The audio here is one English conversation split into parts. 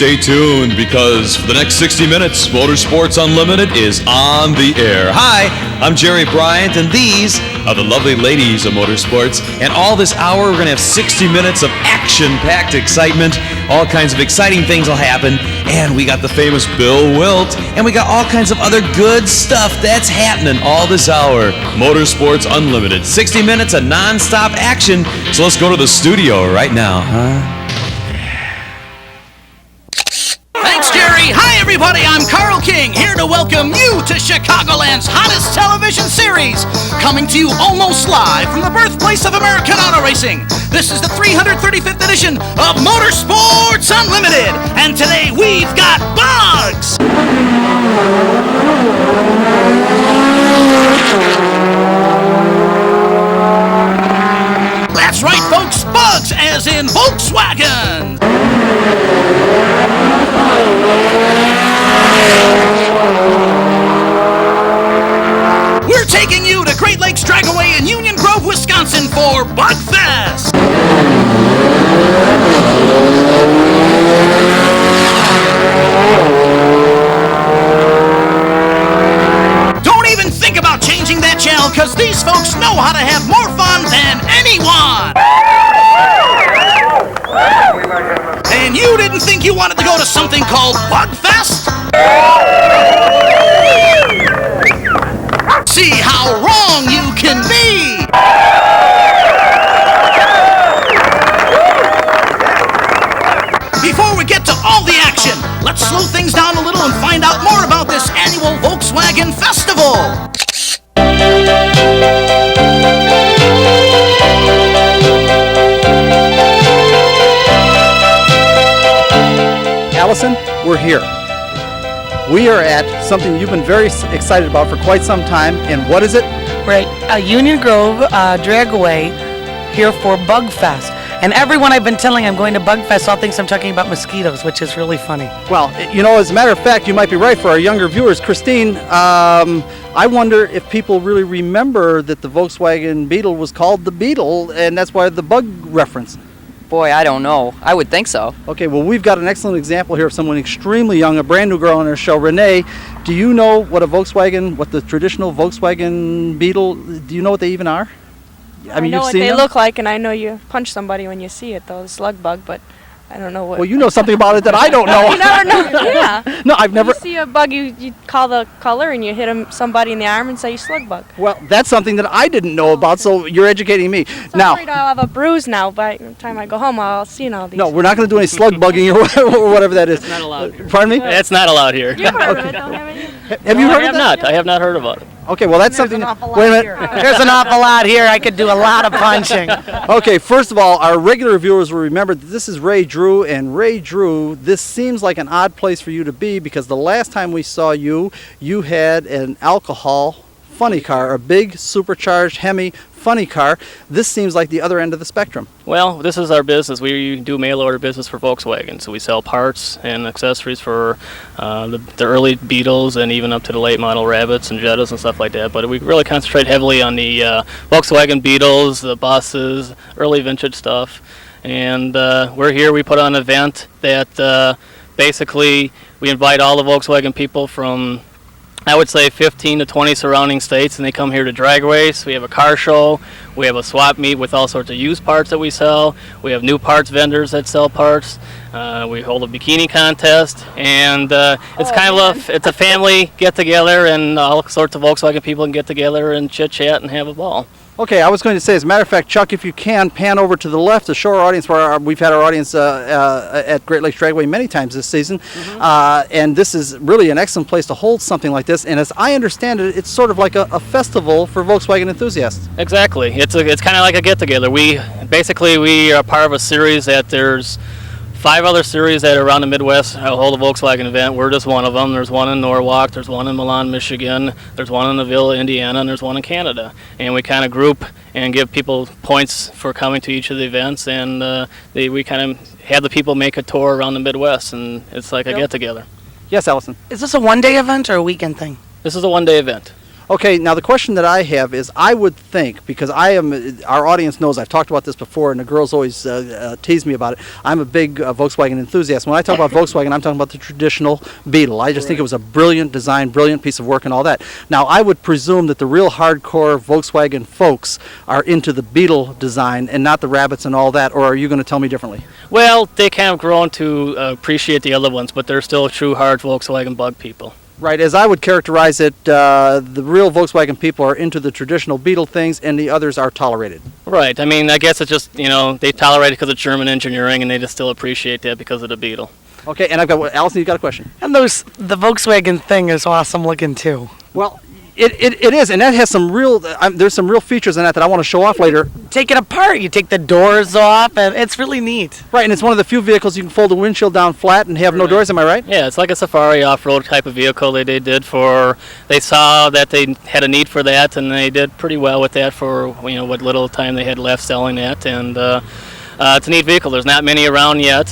stay tuned because for the next 60 minutes, Motorsports Unlimited is on the air. Hi, I'm Jerry Bryant, and these are the lovely ladies of Motorsports. And all this hour, we're going to have 60 minutes of action-packed excitement. All kinds of exciting things will happen. And we got the famous Bill Wildt, and we got all kinds of other good stuff that's happening all this hour. Motorsports Unlimited, 60 minutes of non-stop action. So let's go to the studio right now, huh? Thanks, Jerry. Hi, everybody. I'm Carl King, here to welcome you to Chicagoland's hottest television series. Coming to you almost live from the birthplace of American auto racing. This is the 335th edition of Motorsports Unlimited. And today we've got Bugs. That's right, folks. Bugs, as in Volkswagen. We're taking you to Great Lakes Dragaway in Union Grove, Wisconsin for Bugfest. Don't even think about changing that channel, because these folks know how to have more fun than anyone. And you didn't think you wanted to go to something called Bugfest? See how wrong you can be! Before we get to all the action, let's slow things down a little and find out more about this annual Volkswagen Festival. Allison, we're here. We are at something you've been very excited about for quite some time, and what is it? Right, Union Grove, Dragaway, here for Bugfest. And everyone I've been telling I'm going to Bugfest all thinks I'm talking about mosquitoes, which is really funny. Well, you know, as a matter of fact, you might be right for our younger viewers. Christine, I wonder if people really remember that the Volkswagen Beetle was called the Beetle, and that's why the bug reference. Boy, I don't know. I would think so. Okay, well, we've got an excellent example here of someone extremely young, a brand new girl on our show. Renee, do you know what the traditional Volkswagen Beetle, do you know what they even are? I mean, know what they look like, and I know you punch somebody when you see it, though, the slug bug, but I don't know what. Well, you know something about it that I don't know. You never know, yeah. No, I've never. You see a bug, you call the color, and you hit somebody in the arm and say slug bug. Well, that's something that I didn't know about, so you're educating me. So now, I'm afraid I'll have a bruise now. By the time I go home, I'll see all these. No, we're not going to do any slug bugging or whatever that is. It's not allowed here. Pardon me? It's not allowed here. You've heard of it, don't have you? Have you heard of that? I have not heard about it. Okay, well, that's something. Wait a minute. There's an awful lot here. I could do a lot of punching. Okay, first of all, our regular viewers will remember that this is Ray Drew, and Ray Drew, this seems like an odd place for you to be because the last time we saw you, you had an alcohol funny car, a big supercharged Hemi funny car. This seems like the other end of the spectrum. Well, this is our business. We do mail order business for Volkswagen, so we sell parts and accessories for the early Beetles and even up to the late model Rabbits and Jettas and stuff like that. But we really concentrate heavily on the Volkswagen Beetles, the buses, early vintage stuff. And we're here. We put on an event that basically we invite all the Volkswagen people from, I would say, 15 to 20 surrounding states, and they come here to Dragaway. So we have a car show, we have a swap meet with all sorts of used parts that we sell, we have new parts vendors that sell parts, we hold a bikini contest, and it's kind of it's a family get-together, and all sorts of Volkswagen people can get together and chit-chat and have a ball. Okay, I was going to say, as a matter of fact, Chuck, if you can, pan over to the left to show our audience where we've had our audience at Great Lakes Dragaway many times this season. Mm-hmm. And this is really an excellent place to hold something like this. And as I understand it, it's sort of like a festival for Volkswagen enthusiasts. Exactly. It's kind of like a get-together. We are part of a series that there's 5 other series that are around the Midwest hold a Volkswagen event. We're just one of them. There's one in Norwalk, there's one in Milan, Michigan, there's one in Neville, Indiana, and there's one in Canada. And we kind of group and give people points for coming to each of the events, and we kind of have the people make a tour around the Midwest, and it's like a get-together. Yes, Allison? Is this a one-day event or a weekend thing? This is a one-day event. Okay, now the question that I have is, I would think, because our audience knows I've talked about this before, and the girls always tease me about it. I'm a big Volkswagen enthusiast. When I talk about Volkswagen, I'm talking about the traditional Beetle. I just think it was a brilliant design, brilliant piece of work, and all that. Now, I would presume that the real hardcore Volkswagen folks are into the Beetle design and not the rabbits and all that, or are you going to tell me differently? Well, they kind of grown to appreciate the other ones, but they're still true hard Volkswagen bug people. Right, as I would characterize it, the real Volkswagen people are into the traditional Beetle things, and the others are tolerated. Right. I mean, I guess it's just, they tolerate it because of German engineering, and they just still appreciate that because of the Beetle. Okay, and Allison, you got a question? And the Volkswagen thing is awesome looking too. Well, it is, and that has some real. There's some real features in that I want to show off later. Take it apart. You take the doors off, and it's really neat. Right, and it's one of the few vehicles you can fold the windshield down flat and have no doors. Am I right? Yeah, it's like a safari off-road type of vehicle they saw that they had a need for that, and they did pretty well with that for what little time they had left selling that, and it's a neat vehicle. There's not many around yet.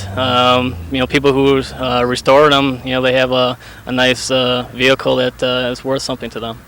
People who restored them, they have a nice vehicle that is worth something to them.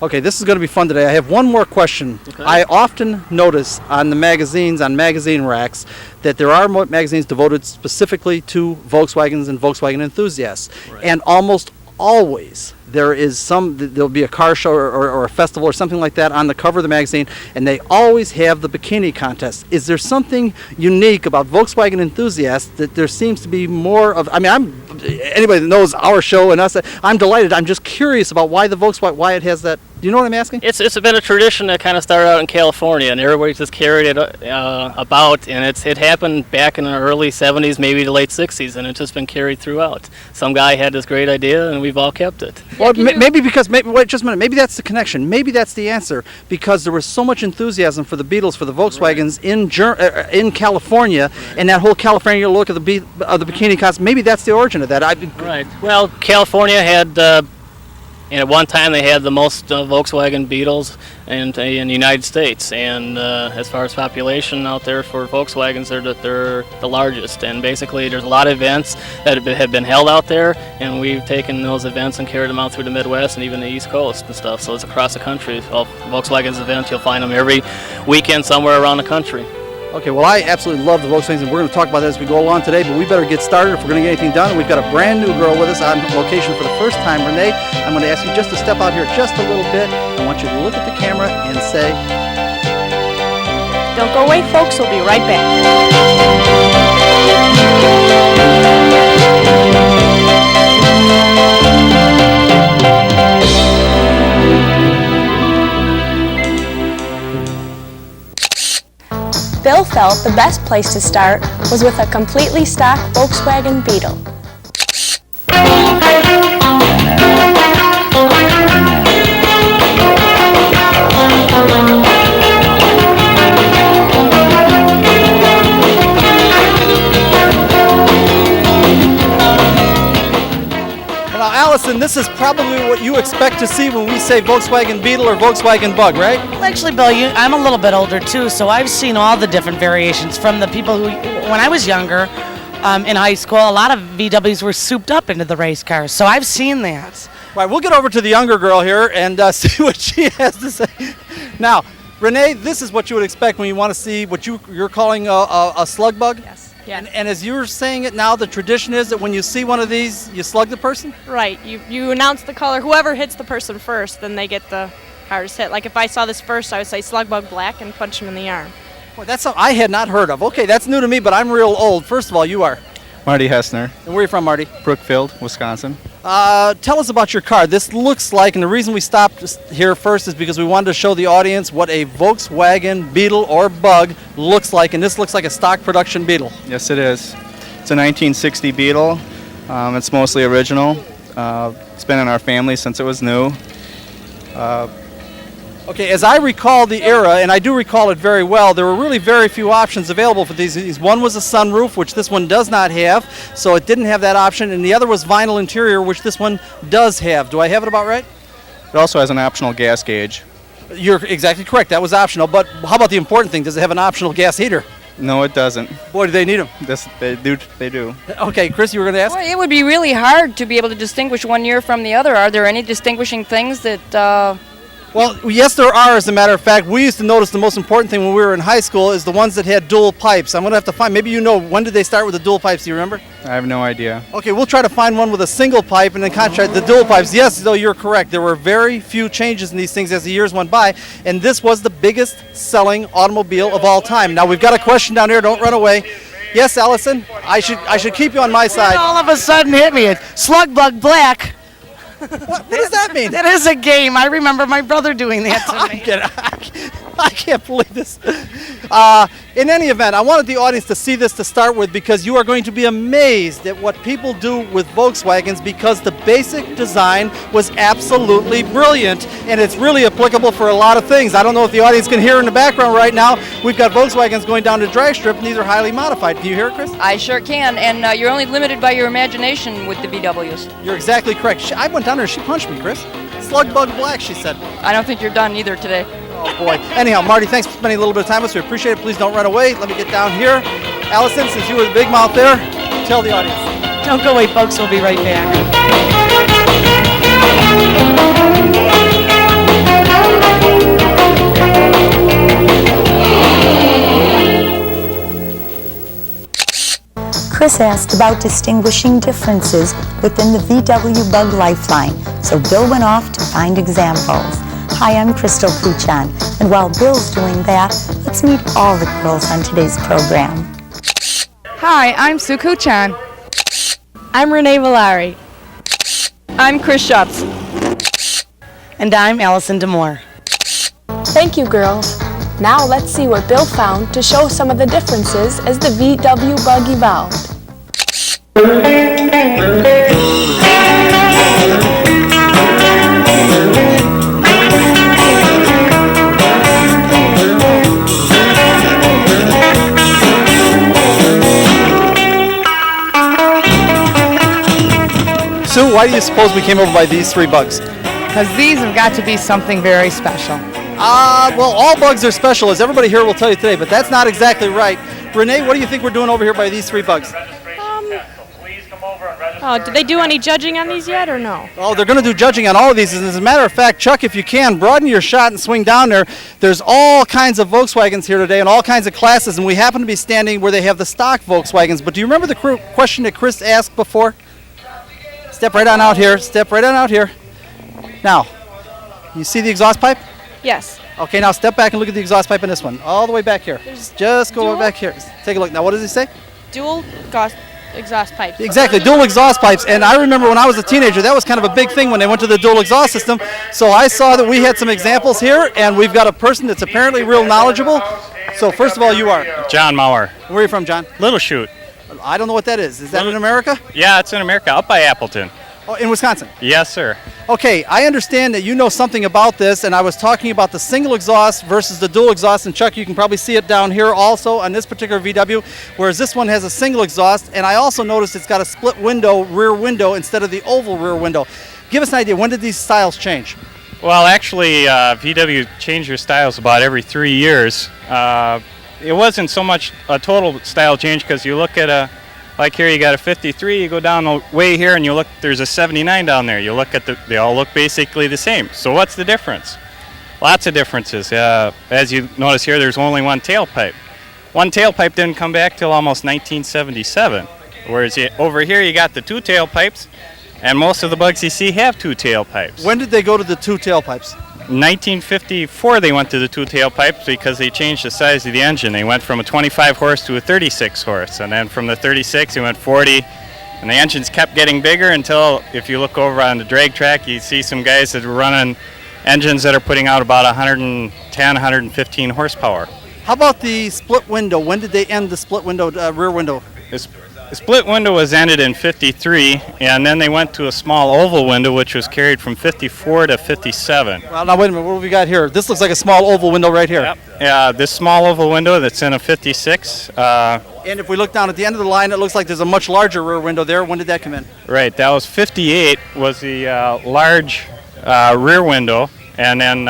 Okay, this is going to be fun today. I have one more question. Okay. I often notice on the magazines, on magazine racks, that there are magazines devoted specifically to Volkswagens and Volkswagen enthusiasts. Right. And almost always there'll be a car show or a festival or something like that on the cover of the magazine, and they always have the bikini contest. Is there something unique about Volkswagen enthusiasts that there seems to be more of? I mean, anybody that knows our show and us, I'm delighted. I'm just curious about why why it has that. Do you know what I'm asking? It's been a tradition that kind of started out in California, and everybody just carried it about, and it happened back in the early 70s, maybe the late 60s, and it's just been carried throughout. Some guy had this great idea, and we've all kept it. Well, wait just a minute. Maybe that's the connection. Maybe that's the answer, because there was so much enthusiasm for the Beetles, for the Volkswagens in California, and that whole California look of the bikini contest. Maybe that's the origin of that. Right. Well, California had. And at one time, they had the most Volkswagen Beetles in the United States. And as far as population out there for Volkswagens, they're the largest. And basically, there's a lot of events that have been held out there, and we've taken those events and carried them out through the Midwest and even the East Coast and stuff. So it's across the country. Well, Volkswagen's events, you'll find them every weekend somewhere around the country. Okay, well, I absolutely love the Volkswagens, and we're going to talk about that as we go along today, but we better get started if we're going to get anything done. We've got a brand new girl with us on location for the first time. Renee, I'm going to ask you just to step out here just a little bit. I want you to look at the camera and say... Don't go away, folks. We'll be right back. Bill felt the best place to start was with a completely stock Volkswagen Beetle. Now, Allison, this is probably what you expect to see when we say Volkswagen Beetle or Volkswagen Bug, right? Well, actually, Bill, I'm a little bit older too, so I've seen all the different variations from the people who, when I was younger, in high school, a lot of VWs were souped up into the race cars, so I've seen that. Right, we'll get over to the younger girl here and see what she has to say. Now, Renee, this is what you would expect when you want to see what you're calling a slug bug? Yes. Yeah. And as you're saying it now, the tradition is that when you see one of these, you slug the person? Right. You announce the color. Whoever hits the person first, then they get the cars hit. Like if I saw this first, I would say slug bug black and punch him in the arm. Boy, that's something I had not heard of. Okay, that's new to me, but I'm real old. First of all, you are. Marty Hessner, And where are you from, Marty? Brookfield, Wisconsin. Tell us about your car. This looks like, and the reason we stopped here first is because we wanted to show the audience what a Volkswagen Beetle or Bug looks like, and this looks like a stock production Beetle. Yes, it is. It's a 1960 Beetle. It's mostly original. It's been in our family since it was new. Okay, as I recall the era, and I do recall it very well, there were really very few options available for these. One was a sunroof, which this one does not have, so it didn't have that option, and the other was vinyl interior, which this one does have. Do I have it about right? It also has an optional gas gauge. You're exactly correct. That was optional, but how about the important thing? Does it have an optional gas heater? No, it doesn't. Boy, do they need them. They do. Okay, Chris, you were going to ask? Well, it would be really hard to be able to distinguish one year from the other. Are there any distinguishing things that Well, yes, there are. As a matter of fact, we used to notice the most important thing when we were in high school is the ones that had dual pipes. I'm going to have to find, maybe you know, when did they start with the dual pipes? Do you remember? I have no idea. Okay, we'll try to find one with a single pipe and then contrast the dual pipes. Yes, though, you're correct. There were very few changes in these things as the years went by, and this was the biggest selling automobile of all time. Now, we've got a question down here. Don't run away. Yes, Allison? I should keep you on my side. All of a sudden hit me. It's Slugbug Black. What does that mean? That is a game. I remember my brother doing that to me. I can't believe this. In any event, I wanted the audience to see this to start with because you are going to be amazed at what people do with Volkswagens because the basic design was absolutely brilliant and it's really applicable for a lot of things. I don't know if the audience can hear in the background right now. We've got Volkswagens going down to drag strip and these are highly modified. Can you hear it, Chris? I sure can, and you're only limited by your imagination with the VWs. You're exactly correct. I went down there and she punched me, Chris. Slugbug Black, she said. I don't think you're done either today. Oh boy. Anyhow, Marty, thanks for spending a little bit of time with us. We appreciate it. Please don't run away. Let me get down here. Allison, since you were the big mouth there, tell the audience. Don't go away, folks. We'll be right back. Chris asked about distinguishing differences within the VW Bug Lifeline, so Bill went off to find examples. Hi, I'm Crystal Kucan, and while Bill's doing that, let's meet all the girls on today's program. Hi, I'm Sue Kucan. I'm Renee Valari. I'm Chris Schatz. And I'm Allison Demore. Thank you, girls. Now let's see what Bill found to show some of the differences as the VW Bug evolved. Sue, why do you suppose we came over by these three bugs? Because these have got to be something very special. Well, all bugs are special, as everybody here will tell you today, but that's not exactly right. Renee, what do you think we're doing over here by these three bugs? Did they do any judging on these yet or no? Oh, they're going to do judging on all of these. And as a matter of fact, Chuck, if you can, broaden your shot and swing down there. There's all kinds of Volkswagens here today and all kinds of classes, and we happen to be standing where they have the stock Volkswagens. But do you remember the question that Chris asked before? Step right on out here. Step right on out here. Now, you see the exhaust pipe? Yes. Okay, now step back and look at the exhaust pipe in this one. All the way back here. Just go back here. Take a look. Now, what does he say? Dual exhaust pipes. Exactly, dual exhaust pipes. And I remember when I was a teenager, that was kind of a big thing when they went to the dual exhaust system. So I saw that we had some examples here, and we've got a person that's apparently real knowledgeable. So first of all, you are? John Mauer. Where are you from, John? Little Chute. I don't know what that is. Is that in America? Yeah, it's in America, up by Appleton. Oh, in Wisconsin? Yes, sir. Okay, I understand that you know something about this, and I was talking about the single exhaust versus the dual exhaust, and Chuck, you can probably see it down here also on this particular VW, whereas this one has a single exhaust, and I also noticed it's got a split window, rear window, instead of the oval rear window. Give us an idea, when did these styles change? Well, actually, VW changed their styles about every 3 years. It wasn't so much a total style change because you look at like here you got a 53, you go down the way here and you look, there's a 79 down there. You look at they all look basically the same. So what's the difference? Lots of differences. As you notice here, there's only one tailpipe. One tailpipe didn't come back till almost 1977. Whereas over here you got the two tailpipes, and most of the bugs you see have two tailpipes. When did they go to the two tailpipes? 1954 they went to the two tailpipes because they changed the size of the engine. They went from a 25 horse to a 36 horse, and then from the 36 they went 40, and the engines kept getting bigger until, if you look over on the drag track, you see some guys that are running engines that are putting out about 110, 115 horsepower. How about the split window? When did they end the split window, rear window? The split window was ended in 53, and then they went to a small oval window, which was carried from 54 to 57. Well, now wait a minute. What have we got here? This looks like a small oval window right here. Yep. Yeah, this small oval window that's in a 56. And if we look down at the end of the line, it looks like there's a much larger rear window there. When did that come in? Right. That was 58 was the large rear window, and then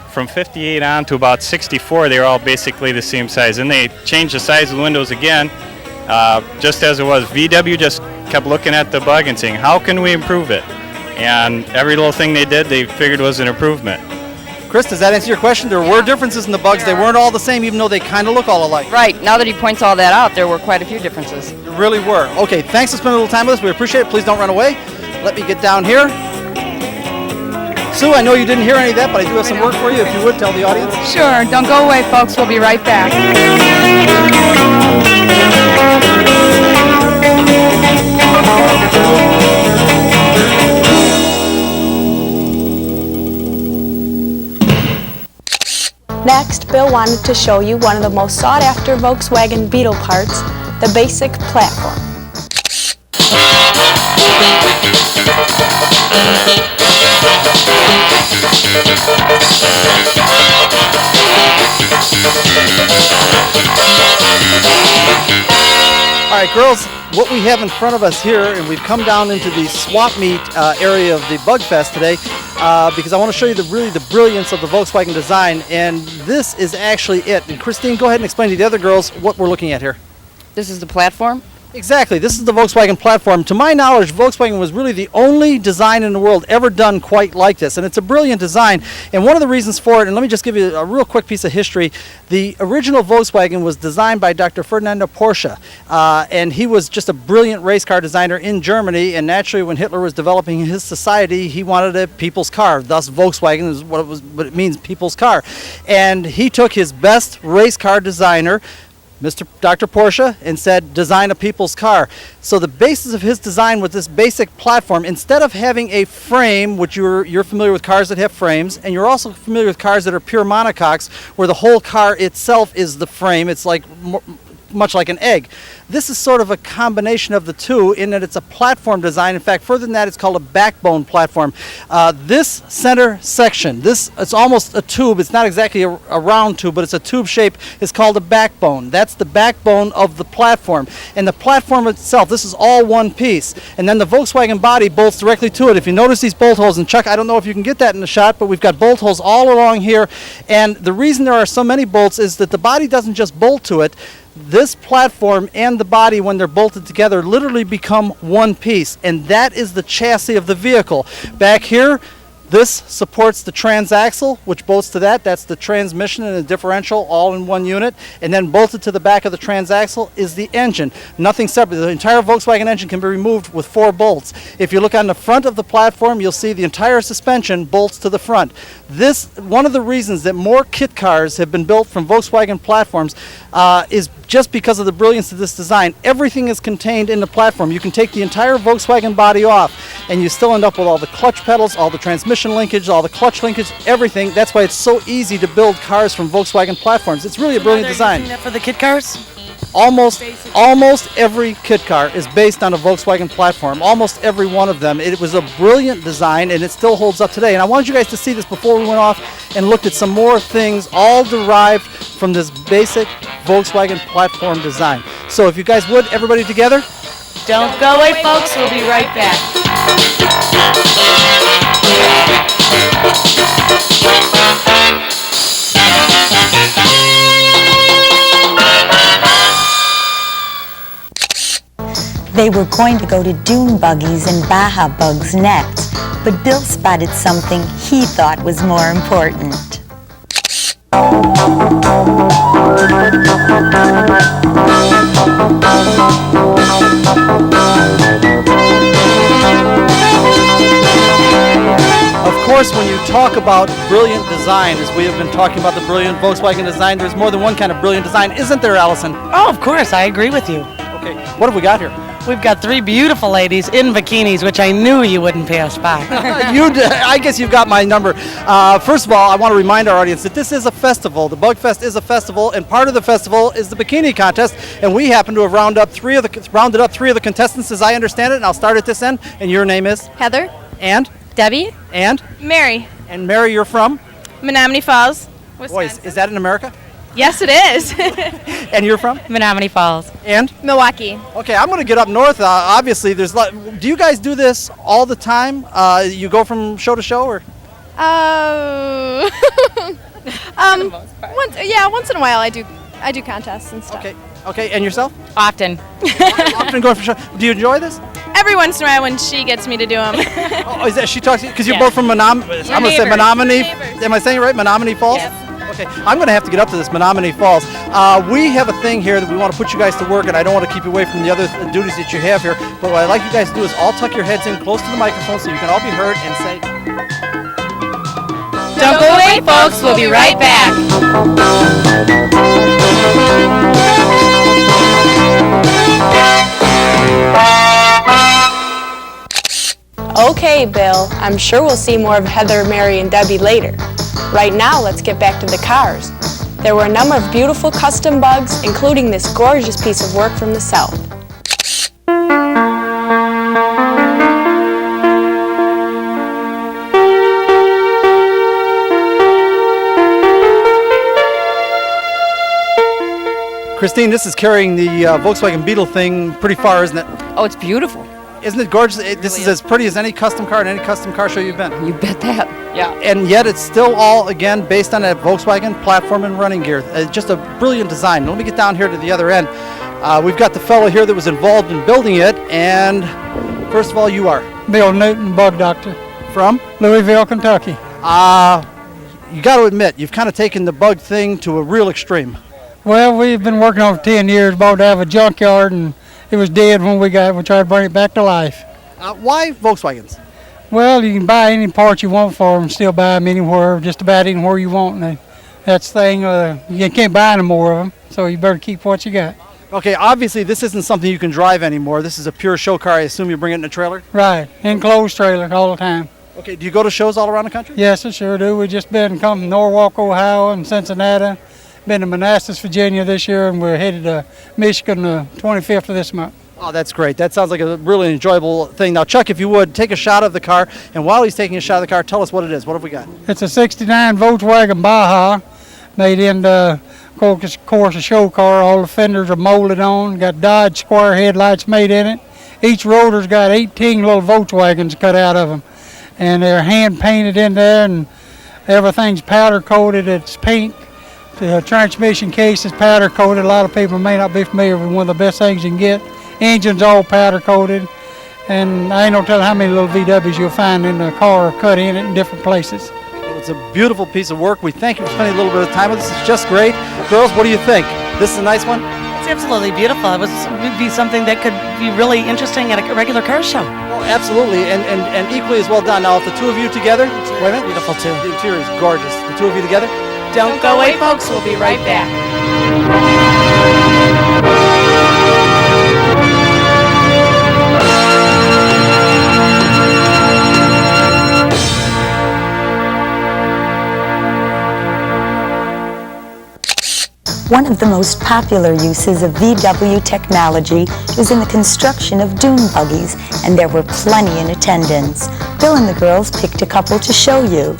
from 58 on to about 64, they were all basically the same size. And they changed the size of the windows again. Just as it was, VW just kept looking at the bug and saying, how can we improve it? And every little thing they did, they figured was an improvement. Chris, does that answer your question? There were differences in the bugs. They weren't all the same, even though they kind of look all alike. Right. Now that he points all that out, there were quite a few differences. There really were. Okay, thanks for spending a little time with us. We appreciate it. Please don't run away. Let me get down here. Sue, I know you didn't hear any of that, but I do have some work for you. If you would, tell the audience. Sure. Don't go away, folks. We'll be right back. Next, Bill wanted to show you one of the most sought-after Volkswagen Beetle parts, the basic platform. All right, girls, what we have in front of us here, and we've come down into the swap meet area of the Bugfest today because I want to show you the brilliance of the Volkswagen design, and this is actually it. And Christine, go ahead and explain to the other girls what we're looking at here. This is the platform? Exactly. This is the Volkswagen platform. To my knowledge, Volkswagen was really the only design in the world ever done quite like this, and it's a brilliant design. And one of the reasons for it, and let me just give you a real quick piece of history, the original Volkswagen was designed by Dr. Ferdinand Porsche, and he was just a brilliant race car designer in Germany, and naturally when Hitler was developing his society, he wanted a people's car. Thus, Volkswagen is what it means, people's car. And he took his best race car designer, Dr. Porsche, and said, design a people's car. So the basis of his design was this basic platform. Instead of having a frame, which you're familiar with cars that have frames, and you're also familiar with cars that are pure monocoques, where the whole car itself is the frame. It's like much like an egg. This is sort of a combination of the two in that it's a platform design. In fact, further than that, it's called a backbone platform. This center section, it's almost a tube. It's not exactly a round tube, but it's a tube shape. It's called a backbone. That's the backbone of the platform. And the platform itself, this is all one piece. And then the Volkswagen body bolts directly to it. If you notice these bolt holes, and Chuck, I don't know if you can get that in the shot, but we've got bolt holes all along here. And the reason there are so many bolts is that the body doesn't just bolt to it. This platform and the body, when they're bolted together, literally become one piece, and that is the chassis of the vehicle. Back here, this supports the transaxle, which bolts to that. That's the transmission and the differential all in one unit. And then bolted to the back of the transaxle is the engine. Nothing separate. The entire Volkswagen engine can be removed with 4 bolts. If you look on the front of the platform, you'll see the entire suspension bolts to the front. This, one of the reasons that more kit cars have been built from Volkswagen platforms is just because of the brilliance of this design. Everything is contained in the platform. You can take the entire Volkswagen body off and you still end up with all the clutch pedals, all the transmission linkage, all the clutch linkage, everything. That's why it's so easy to build cars from Volkswagen platforms. It's really a brilliant design. Using that for the kit cars? Almost every kit car is based on a Volkswagen platform. Almost every one of them. It was a brilliant design, and it still holds up today. And I wanted you guys to see this before we went off and looked at some more things, all derived from this basic Volkswagen platform design. So if you guys would, everybody together. Don't go away, folks. We'll be right back. They were going to go to dune buggies and Baja bugs next, but Bill spotted something he thought was more important. Of course, when you talk about brilliant design, as we have been talking about the brilliant Volkswagen design, there's more than one kind of brilliant design, isn't there, Allison? Oh, of course, I agree with you. Okay, what have we got here? We've got 3 beautiful ladies in bikinis, which I knew you wouldn't pass by. I guess you've got my number. First of all, I want to remind our audience that this is a festival. The Bugfest is a festival, and part of the festival is the bikini contest. And we happen to have rounded up 3 of the contestants, as I understand it. And I'll start at this end. And your name is Heather. And Debbie. And Mary. And Mary, you're from Menominee Falls, Wisconsin. Boy, is that in America? Yes, it is. And you're from Menominee Falls. And Milwaukee. Okay, I'm going to get up north. Obviously, do you guys do this all the time? You go from show to show, or? Once in a while I do contests and stuff. Okay, and yourself? Often. Often going for show. Do you enjoy this? Every once in a while when she gets me to do them. Oh, is that she talks to you? Because you're Yeah. both from Menominee. I'm going to say neighbors. Menominee. Neighbors. Am I saying it right? Menominee Falls? Yes. Okay, I'm going to have to get up to this Menominee Falls. We have a thing here that we want to put you guys to work, and I don't want to keep you away from the other duties that you have here. But what I'd like you guys to do is all tuck your heads in close to the microphone so you can all be heard and say, Don't go away, folks. We'll be right back. Okay, Bill, I'm sure we'll see more of Heather, Mary, and Debbie later. Right now, let's get back to the cars. There were a number of beautiful custom bugs, including this gorgeous piece of work from the South. Christine, this is carrying the Volkswagen Beetle thing pretty far, isn't it? Oh, it's beautiful. Isn't it gorgeous? This is as pretty as any custom car in any custom car show you've been. You bet that. Yeah. And yet it's still all, again, based on that Volkswagen platform and running gear. Just a brilliant design. Let me get down here to the other end. We've got the fellow here that was involved in building it. And first of all, you are? Bill Newton, bug doctor. From? Louisville, Kentucky. You got to admit, you've kind of taken the bug thing to a real extreme. Well, we've been working on it for 10 years, about to have a junkyard, and it was dead when we tried to bring it back to life. Why Volkswagens? Well, you can buy any parts you want for them, still buy them anywhere, just about anywhere you want. And that's the thing, you can't buy any more of them, so you better keep what you got. Okay, obviously this isn't something you can drive anymore. This is a pure show car. I assume you bring it in a trailer? Right, enclosed trailer all the time. Okay, do you go to shows all around the country? Yes, I sure do. We've just come to Norwalk, Ohio, and Cincinnati. Been to Manassas, Virginia this year, and we're headed to Michigan the 25th of this month. Oh, that's great. That sounds like a really enjoyable thing. Now, Chuck, if you would, take a shot of the car, and while he's taking a shot of the car, tell us what it is. What have we got? It's a 69 Volkswagen Baja, made into, of course, a show car. All the fenders are molded on, got Dodge square headlights made in it. Each rotor's got 18 little Volkswagens cut out of them, and they're hand painted in there, and everything's powder coated. It's pink. The transmission case is powder coated. A lot of people may not be familiar with one of the best things you can get. Engine's all powder coated, and I ain't no telling how many little VWs you'll find in the car cut in it in different places. It's a beautiful piece of work. We thank you for spending a little bit of time with us. It's just great. Girls, what do you think? This is a nice one? It's absolutely beautiful. It would be something that could be really interesting at a regular car show. Oh, absolutely, and equally as well done. Now, if the two of you together, wait a minute. Beautiful too. The interior is gorgeous. The two of you together? Don't go away, folks. We'll be right back. One of the most popular uses of VW technology is in the construction of dune buggies, and there were plenty in attendance. Bill and the girls picked a couple to show you.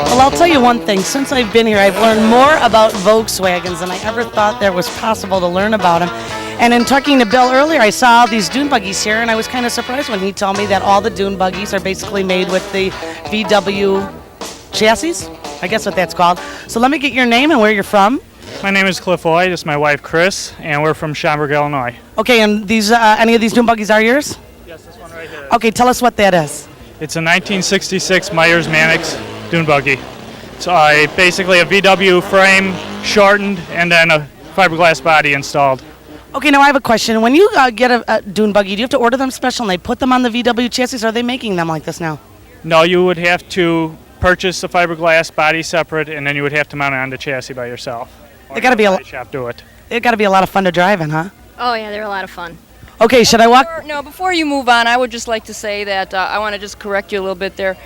Well, I'll tell you one thing. Since I've been here, I've learned more about Volkswagens than I ever thought there was possible to learn about them. And in talking to Bill earlier, I saw all these dune buggies here, and I was kind of surprised when he told me that all the dune buggies are basically made with the VW chassis. I guess what that's called. So let me get your name and where you're from. My name is Cliff Hoy. This is my wife, Chris, and we're from Schaumburg, Illinois. Okay, and these any of these dune buggies are yours? Yes, this one right here. Okay, tell us what that is. It's a 1966 Myers Mannix dune buggy. It's basically a VW frame, shortened, and then a fiberglass body installed. Okay, now I have a question. When you get a dune buggy, do you have to order them special and they put them on the VW chassis, or are they making them like this now? No, you would have to purchase the fiberglass body separate, and then you would have to mount it on the chassis by yourself. They got to be It got to be a lot of fun to drive in, huh? Oh, yeah, they're a lot of fun. Okay, should I walk? Before you move on, I would just like to say that I want to just correct you a little bit there.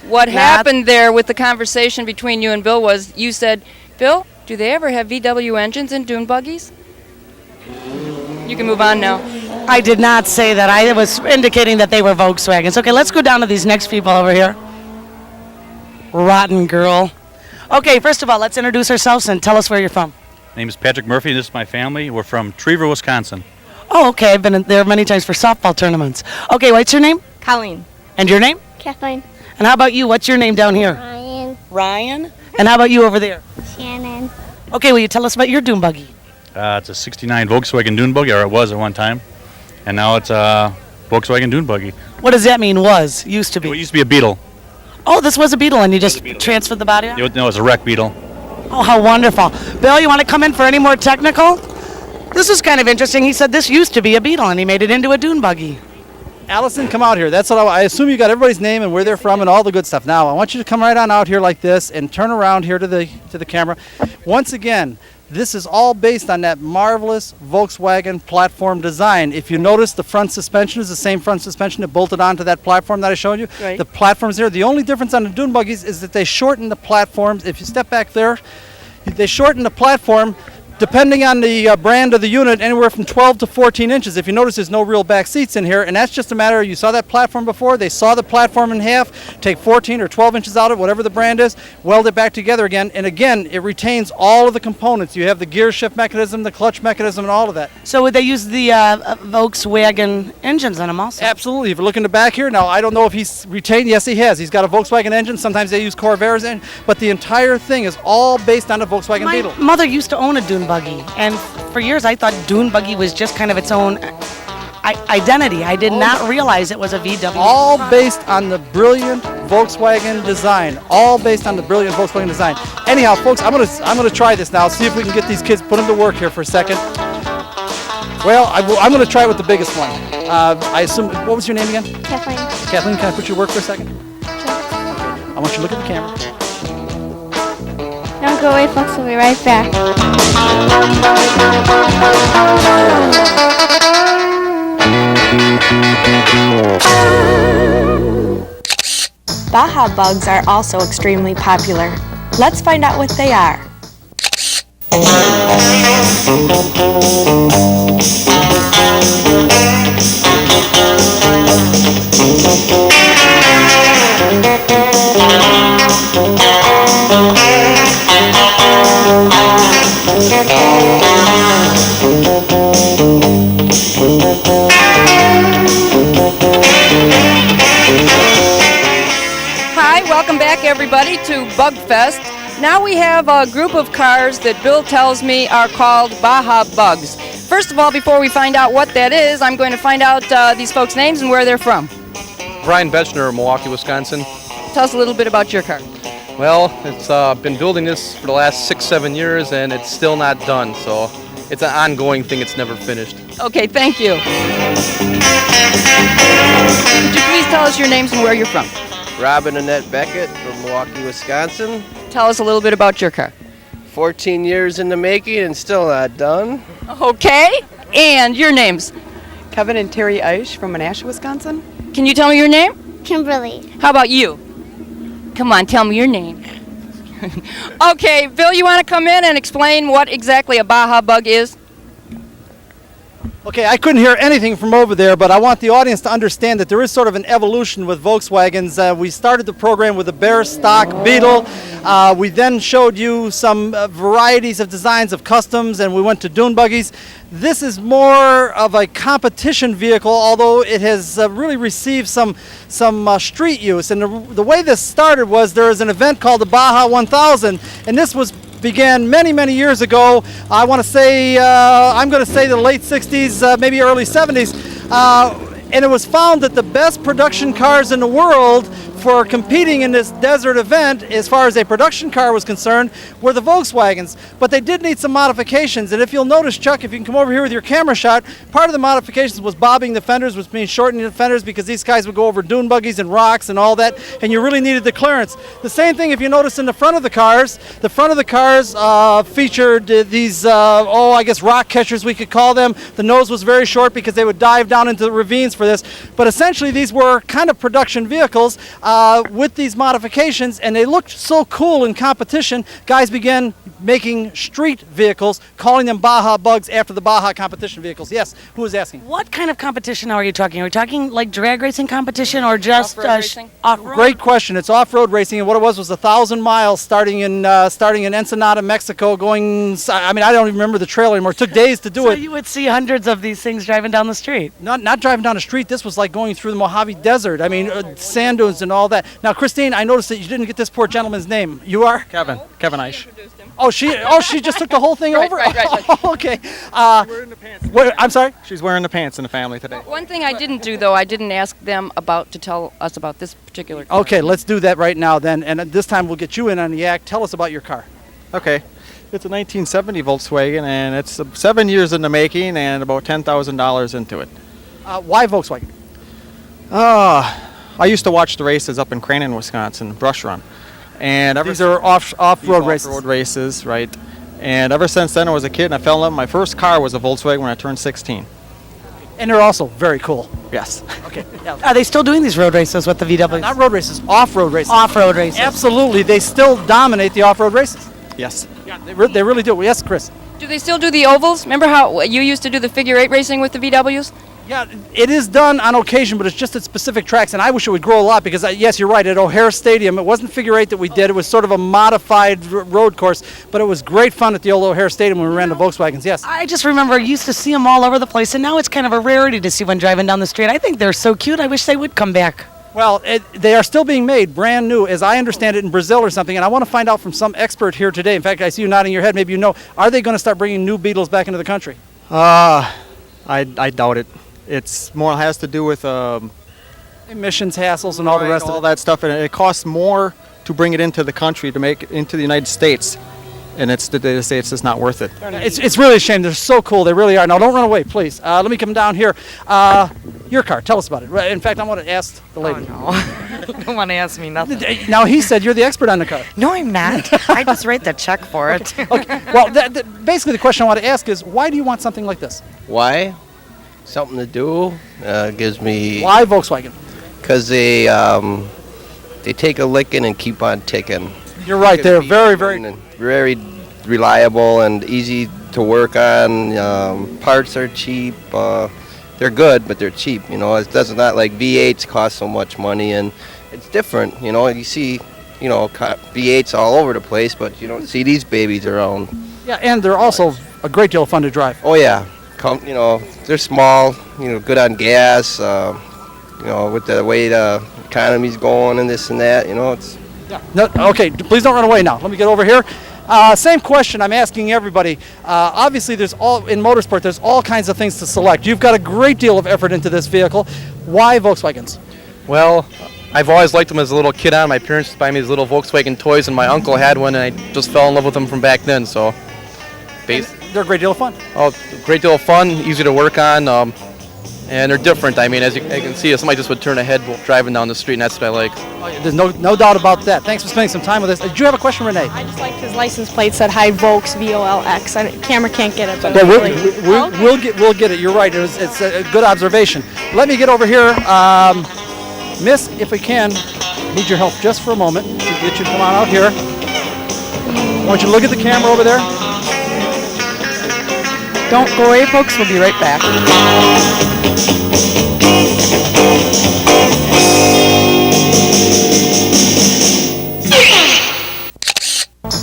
What happened there with the conversation between you and Bill was you said, Bill, do they ever have VW engines in dune buggies? You can move on now. I did not say that. I was indicating that they were Volkswagens. Okay, let's go down to these next people over here. Rotten girl. Okay, first of all, let's introduce ourselves and tell us where you're from. My name is Patrick Murphy, and this is my family. We're from Trevor, Wisconsin. Oh, okay. I've been there many times for softball tournaments. Okay, what's your name? Colleen. And your name? Kathleen. And how about you? What's your name down here? Ryan. Ryan. And how about you over there? Shannon. Okay, will you tell us about your dune buggy? It's a 69 Volkswagen dune buggy, or it was at one time. And now it's a Volkswagen dune buggy. What does that mean, was? Used to be? It used to be a Beetle. Oh, this was a Beetle, and you just transferred the body out? No, it's a wreck Beetle. Oh, how wonderful. Bill, you want to come in for any more technical? This is kind of interesting. He said this used to be a Beetle, and he made it into a dune buggy. Allison, come out here. That's what I assume you got everybody's name and where they're from and all the good stuff. Now, I want you to come right on out here like this and turn around here to the camera. Once again, this is all based on that marvelous Volkswagen platform design. If you notice, the front suspension is the same front suspension that bolted onto that platform that I showed you. Right. The platform's there. The only difference on the dune buggies is that they shorten the platforms. If you step back there, they shorten the platform depending on the brand of the unit, anywhere from 12 to 14 inches. If you notice, there's no real back seats in here, and that's just a matter of, you saw that platform before, they saw the platform in half, take 14 or 12 inches out of it, whatever the brand is, weld it back together again, and again, it retains all of the components. You have the gear shift mechanism, the clutch mechanism, and all of that. So would they use the Volkswagen engines on them also? Absolutely. If you look in the back here, now I don't know if he's retained, yes he has. He's got a Volkswagen engine, sometimes they use Corvair's engine, but the entire thing is all based on a Volkswagen Beetle. My mother used to own a dune buggy, and for years I thought dune buggy was just kind of its own identity. I did not realize it was a VW. All based on the brilliant Volkswagen design. All based on the brilliant Volkswagen design. Anyhow, folks, I'm gonna try this now. See if we can get these kids, put them to work here for a second. Well, I'm gonna try it with the biggest one. I assume. What was your name again? Kathleen. Kathleen, can I put you to work for a second? Sure. I want you to look at the camera. Don't go away, folks. We'll be right back. Baja bugs are also extremely popular. Let's find out what they are. Hi, welcome back everybody to Bugfest. Now we have a group of cars that Bill tells me are called Baja Bugs. First of all, before we find out what that is, I'm going to find out these folks' names and where they're from. Brian Betchner, Milwaukee, Wisconsin. Tell us a little bit about your car. Well, it's been building this for the last 6-7 years and it's still not done, so it's an ongoing thing. It's never finished. Okay, thank you. Could you please tell us your names and where you're from? Robin Annette Beckett from Milwaukee, Wisconsin. Tell us a little bit about your car. 14 years in the making and still not done. Okay, and your names? Kevin and Terry Eisch from Menasha, Wisconsin. Can you tell me your name? Kimberly. How about you? Come on, tell me your name. Okay, Bill, you want to come in and explain what exactly a Baja Bug is? Okay, I couldn't hear anything from over there, but I want the audience to understand that there is sort of an evolution with Volkswagens. We started the program with a bare stock Beetle. We then showed you some varieties of designs of customs, and we went to dune buggies. This is more of a competition vehicle, although it has really received some street use. And the way this started was there was an event called the Baja 1000, and this began many years ago. I want to say, I'm going to say the late 60s, maybe early 70s. And it was found that the best production cars in the world for competing in this desert event, as far as a production car was concerned, were the Volkswagens. But they did need some modifications. And if you'll notice, Chuck, if you can come over here with your camera shot, part of the modifications was bobbing the fenders, which means shortening the fenders, because these guys would go over dune buggies and rocks and all that, and you really needed the clearance. The same thing if you notice in the front of the cars. The front of the cars featured these, I guess rock catchers we could call them. The nose was very short because they would dive down into the ravines for this. But essentially these were kind of production vehicles. with these modifications, and they looked so cool in competition, guys began making street vehicles, calling them Baja Bugs after the Baja competition vehicles. Yes, who was asking? What kind of competition are you talking? Are we talking like drag racing competition or just Off-road racing? Off-road? Great question. It's off-road racing, and what it was 1,000 miles starting in Ensenada, Mexico, going. I mean, I don't even remember the trail anymore. It took days to do So it. you would see hundreds of these things driving down the street. Not driving down the street. This was like going through the Mojave Desert. I mean, sand dunes and all that. Now, Christine, I noticed that you didn't get this poor gentleman's name. You are? Kevin Eish. Oh, she just took the whole thing over? Right. Okay. I'm sorry? She's wearing the pants in the family today. One thing I didn't do, though, I didn't ask them to tell us about this particular car. Okay, let's do that right now then. And this time we'll get you in on the act. Tell us about your car. Okay. It's a 1970 Volkswagen, and it's 7 years in the making and about $10,000 into it. Why Volkswagen? I used to watch the races up in Crandon, Wisconsin, Brush Run. And These are off-road races. Off-road races, right. And ever since then I was a kid and I fell in love. My first car was a Volkswagen when I turned 16. And they're also very cool. Yes. Okay. Yeah. Are they still doing these road races with the VW? Not road races, off-road races. Off-road races. Absolutely. They still dominate the off-road races. Yes. Yeah, they really do. Yes, Chris? Do they still do the ovals? Remember how you used to do the figure 8 racing with the VWs? Yeah, it is done on occasion, but it's just at specific tracks, and I wish it would grow a lot because, yes, you're right, at O'Hare Stadium, it wasn't figure 8 that we did. It was sort of a modified road course, but it was great fun at the old O'Hare Stadium when we ran the Volkswagens, yes. I just remember I used to see them all over the place, and now it's kind of a rarity to see one driving down the street. I think they're so cute. I wish they would come back. Well, they are still being made brand new, as I understand it, in Brazil or something, and I want to find out from some expert here today. In fact, I see you nodding your head. Maybe you know. Are they going to start bringing new Beetles back into the country? I doubt it. It's more has to do with emissions hassles and all the rest of it. All that stuff, and it costs more to bring it into the country, to make it into the United States, and it's the States is not worth it. It's really a shame. They're so cool. They really are. Now, don't run away, please. Let me come down here. Your car. Tell us about it. In fact, I want to ask the lady. Oh, no. Don't want to ask me nothing. Now, he said you're the expert on the car. No, I'm not. I just write the check for it. Okay. Well, basically, the question I want to ask is, why do you want something like this? Why? Something to do. Gives me. Why Volkswagen? Because they take a licking and keep on ticking. You're right. They're very reliable and easy to work on. Parts are cheap. They're good, but they're cheap. You know, it doesn't not like V8s cost so much money, and it's different. You know, you see, V8s all over the place, but you don't see these babies around. Yeah, and they're also a great deal of fun to drive. Oh yeah, they're small. Good on gas. With the way the economy's going and this and that. It's. Yeah. No, okay, please don't run away now. Let me get over here. Same question I'm asking everybody. Obviously, in motorsport, there's all kinds of things to select. You've got a great deal of effort into this vehicle. Why Volkswagens? Well, I've always liked them as a little kid on. My parents used to buy me these little Volkswagen toys, and my uncle had one, and I just fell in love with them from back then. So, they're a great deal of fun. Oh, great deal of fun, easy to work on, and they're different. I mean, as you can see, if somebody just would turn ahead driving down the street, and that's what I like. There's no doubt about that. Thanks for spending some time with us. Did you have a question, Renee? I just liked his license plate said Hi Volks VOLX. Camera can't get it, but we'll get it. You're right. It's a good observation. Let me get over here, Miss. If we can, need your help just for a moment. To get you to come on out here. I want you to look at the camera over there. Don't go away, folks. We'll be right back.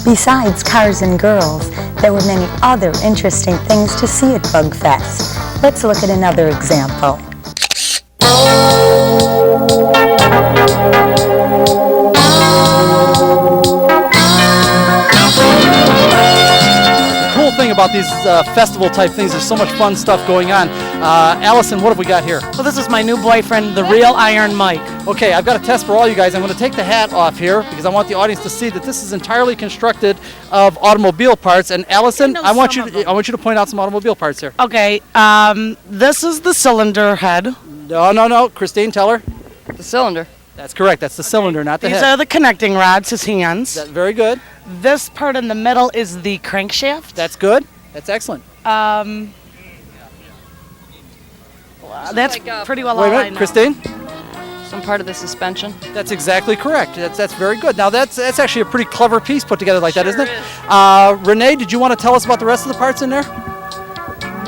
Besides cars and girls, there were many other interesting things to see at Bugfest. Let's look at another example. About these festival type things, there's so much fun stuff going on. Allison, what have we got here? Well, this is my new boyfriend, the real Iron Mike. Okay, I've got a test for all you guys. I'm going to take the hat off here because I want the audience to see that this is entirely constructed of automobile parts. And Allison, I want you to point out some automobile parts here. Okay, this is the cylinder head. No, Christine, tell her. The cylinder. That's correct. That's the cylinder, not the head. These are the connecting rods, his hands. That's very good. This part in the middle is the crankshaft. That's good. That's excellent. That's pretty well Wait a all I minute, know. Christine? some part of the suspension. That's exactly correct. That's very good. Now that's actually a pretty clever piece put together like that, isn't it? Renee, did you want to tell us about the rest of the parts in there?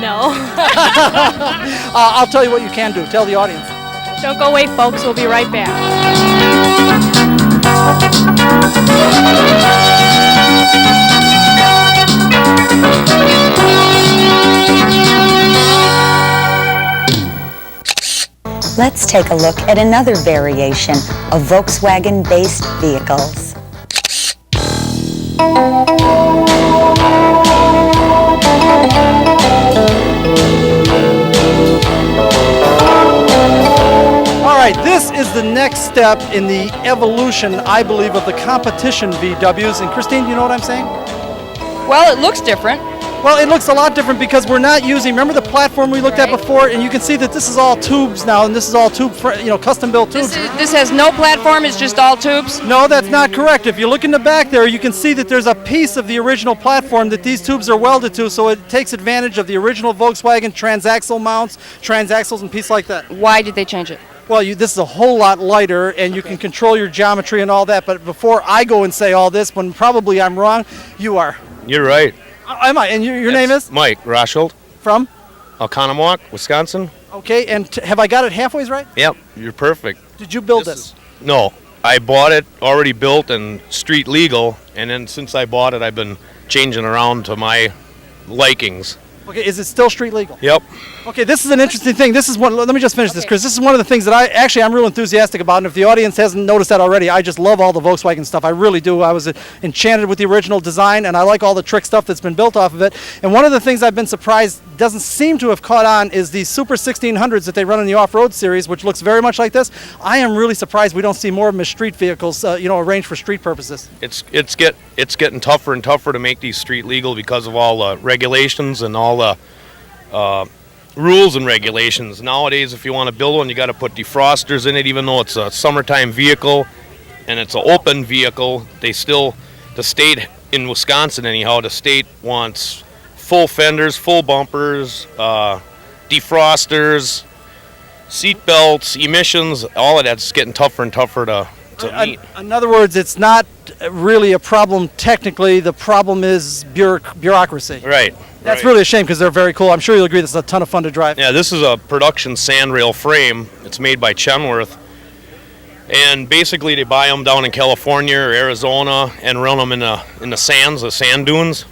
No. I'll tell you what you can do. Tell the audience. Don't go away, folks. We'll be right back. Let's take a look at another variation of Volkswagen-based vehicles. All right, this is the next step in the evolution, I believe, of the competition VWs. And Christine, do you know what I'm saying? Well, it looks different. Well, it looks a lot different because we're not using, remember the platform we looked at before, and you can see that this is all tubes now, and this is all custom built tubes. This has no platform, it's just all tubes? No, that's not correct. If you look in the back there, you can see that there's a piece of the original platform that these tubes are welded to, so it takes advantage of the original Volkswagen transaxle mounts, transaxles and pieces like that. Why did they change it? Well, this is a whole lot lighter, and you can control your geometry and all that, but before I go and say all this, when probably I'm wrong, you are. You're right. Am I? And your name is? Mike Roshold. From? Oconomowoc, Wisconsin. Okay, and have I got it halfway right? Yep, you're perfect. Did you build this? No, I bought it already built and street legal, and then since I bought it, I've been changing around to my likings. Okay, is it still street legal? Yep. Okay, this is an interesting thing. This is one. Let me just finish this, Chris. This is one of the things that I'm real enthusiastic about. And if the audience hasn't noticed that already, I just love all the Volkswagen stuff. I really do. I was enchanted with the original design, and I like all the trick stuff that's been built off of it. And one of the things I've been surprised doesn't seem to have caught on is the Super 1600s that they run in the off-road series, which looks very much like this. I am really surprised we don't see more of them as street vehicles, arranged for street purposes. It's getting tougher and tougher to make these street legal because of all the regulations and all the rules and regulations. Nowadays, if you want to build one, you got to put defrosters in it, even though it's a summertime vehicle and it's an open vehicle. The state in Wisconsin anyhow, the state wants full fenders, full bumpers, defrosters, seat belts, emissions, all of that's getting tougher and tougher to meet. In other words, it's not really a problem technically. The problem is bureaucracy. Right. That's really a shame because they're very cool. I'm sure you'll agree this is a ton of fun to drive. Yeah, this is a production sandrail frame. It's made by Chenworth. And basically they buy them down in California or Arizona and run them in the sands, the sand dunes.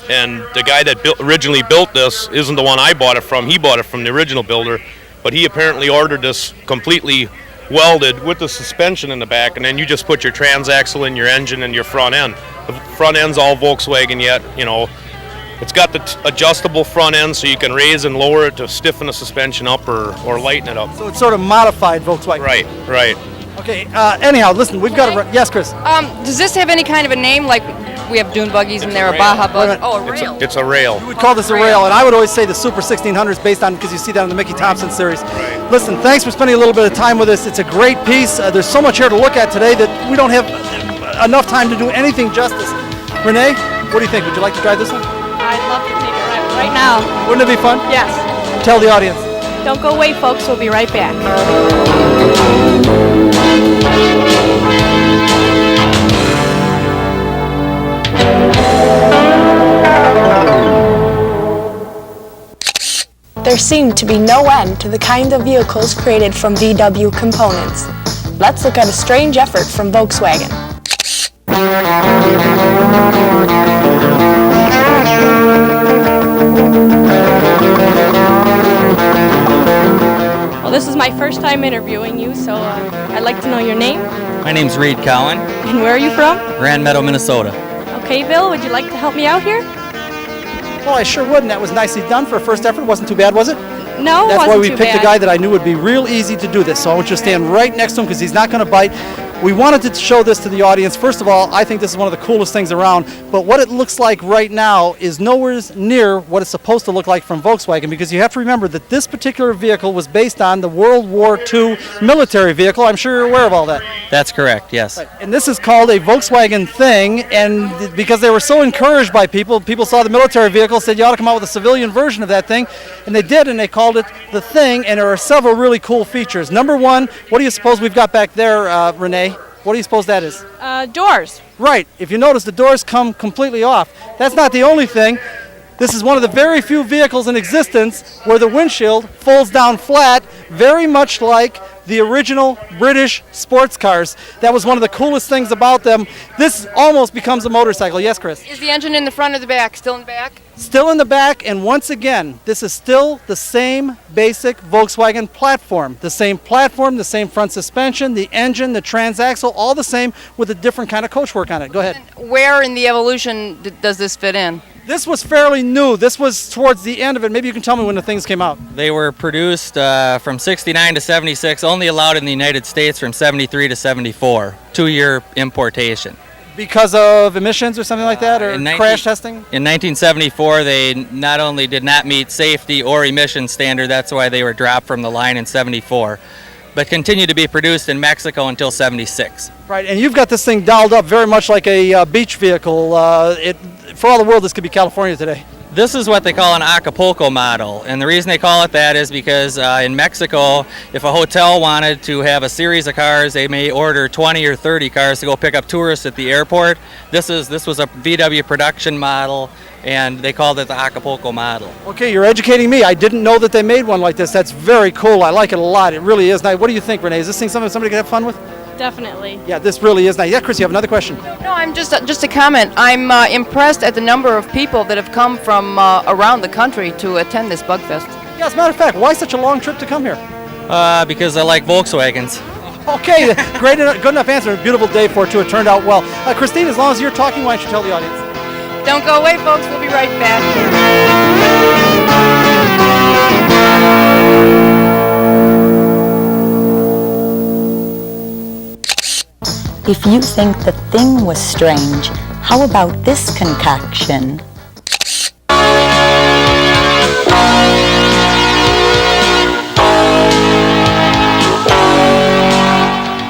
And the guy that originally built this isn't the one I bought it from. He bought it from the original builder. But he apparently ordered this completely welded with the suspension in the back, and then you just put your transaxle in your engine and your front end. The front end's all Volkswagen yet, It's got the adjustable front end so you can raise and lower it to stiffen the suspension up or lighten it up. So it's sort of modified Volkswagen. Right. Okay, anyhow, listen, we've got to... Yes, Chris? Does this have any kind of a name? Like we have dune buggies and there are Baja buggies. Oh, a rail. It's a rail. You would call this a rail, and I would always say the Super 1600s based on, because you see that in the Mickey Thompson series. Right. Listen, thanks for spending a little bit of time with us. It's a great piece. There's so much here to look at today that we don't have enough time to do anything justice. Renee, what do you think? Would you like to drive this one? I'd love to take it right now. Wouldn't it be fun? Yes. Tell the audience. Don't go away, folks. We'll be right back. There seemed to be no end to the kind of vehicles created from VW components. Let's look at a strange effort from Volkswagen. Well, this is my first time interviewing you, so I'd like to know your name. My name's Reed Cowan. And where are you from? Grand Meadow, Minnesota. Okay, Bill, would you like to help me out here? Well, I sure would, and that was nicely done for a first effort. It wasn't too bad, was it? No, it That's wasn't why we too picked bad. a guy that I knew would be real easy to do this. So I want you to stand right next to him because he's not going to bite. We wanted to show this to the audience. First of all, I think this is one of the coolest things around, but what it looks like right now is nowhere near what it's supposed to look like from Volkswagen, because you have to remember that this particular vehicle was based on the World War II military vehicle. I'm sure you're aware of all that. That's correct, yes. Right. And this is called a Volkswagen thing, and because they were so encouraged by people saw the military vehicle, said you ought to come out with a civilian version of that thing, and they did, and they called it the Thing, and there are several really cool features. Number one, what do you suppose we've got back there, Renee? What do you suppose that is? Doors. Right. If you notice, the doors come completely off. That's not the only thing. This is one of the very few vehicles in existence where the windshield folds down flat, very much like the original British sports cars. That was one of the coolest things about them. This almost becomes a motorcycle. Yes, Chris? Is the engine in the front or the back? Still in the back? Still in the back, and once again, this is still the same basic Volkswagen platform. The same platform, the same front suspension, the engine, the transaxle, all the same with a different kind of coachwork on it. Go ahead. Where in the evolution does this fit in? This was fairly new. This was towards the end of it. Maybe you can tell me when the things came out. They were produced from 69 to 76, only allowed in the United States from 73 to 74, 2-year importation. Because of emissions or something like that, or crash testing? In 1974, they not only did not meet safety or emission standard, that's why they were dropped from the line in 74, but continued to be produced in Mexico until 76. Right, and you've got this thing dialed up very much like a beach vehicle. For all the world, this could be California today. This is what they call an Acapulco model, and the reason they call it that is because in Mexico, if a hotel wanted to have a series of cars, they may order 20 or 30 cars to go pick up tourists at the airport. This was a VW production model, and they called it the Acapulco model. Okay, you're educating me. I didn't know that they made one like this. That's very cool. I like it a lot. It really is nice. What do you think, Renee? Is this thing something somebody could have fun with? Definitely. Yeah, this really is nice. Yeah, Chris, you have another question? No, I'm just a comment. I'm impressed at the number of people that have come from around the country to attend this Bugfest. Yeah, as a matter of fact, why such a long trip to come here? Because I like Volkswagens. Okay, great, good enough answer. A beautiful day for it, too. It turned out well. Christine, as long as you're talking, why don't you tell the audience? Don't go away, folks. We'll be right back. If you think the Thing was strange, how about this concoction?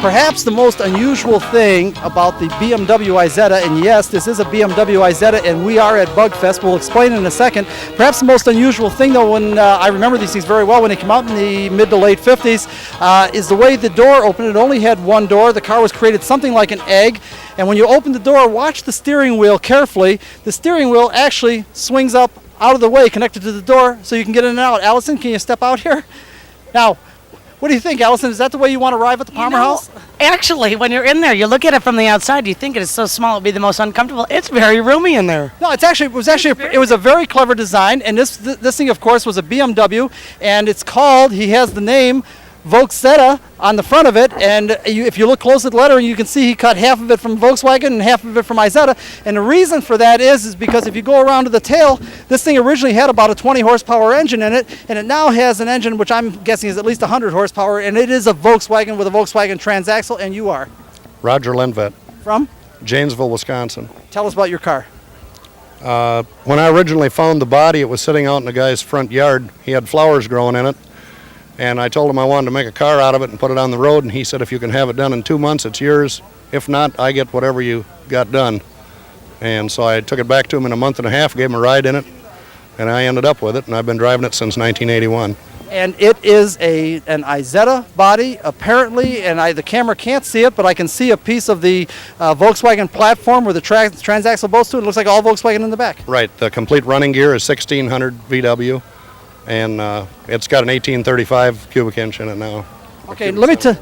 Perhaps the most unusual thing about the BMW Itzenthaler, and yes, this is a BMW Itzenthaler, and we are at Bugfest. We'll explain in a second. Perhaps the most unusual thing, though, when I remember these things very well when they came out in the mid to late 50s, is the way the door opened. It only had one door. The car was created something like an egg, and when you open the door, watch the steering wheel carefully. The steering wheel actually swings up out of the way, connected to the door, so you can get in and out. Allison, can you step out here? Now, what do you think, Allison? Is that the way you want to arrive at the Palmer House? Actually, when you're in there, you look at it from the outside, you think it is so small, it'd be the most uncomfortable. It's very roomy in there. No, it was a very clever design, and this thing, of course, was a BMW, and it's called, he has the name Volkswagen on the front of it, and if you look close at the lettering, you can see he cut half of it from Volkswagen and half of it from Itzenthaler, and the reason for that is because if you go around to the tail, this thing originally had about a 20 horsepower engine in it, and it now has an engine which I'm guessing is at least 100 horsepower, and it is a Volkswagen with a Volkswagen transaxle, and you are? Roger Lindvet. From? Janesville, Wisconsin. Tell us about your car. When I originally found the body, it was sitting out in the guy's front yard. He had flowers growing in it. And I told him I wanted to make a car out of it and put it on the road, and he said, if you can have it done in 2 months, it's yours. If not, I get whatever you got done. And so I took it back to him in a month and a half, gave him a ride in it, and I ended up with it, and I've been driving it since 1981. And it is an Itzenthaler body, apparently, and the camera can't see it, but I can see a piece of the Volkswagen platform where the transaxle bolts to. It looks like all Volkswagen in the back. Right. The complete running gear is 1600 VW. And it's got an 1835 cubic inch in it now. Okay, let me tell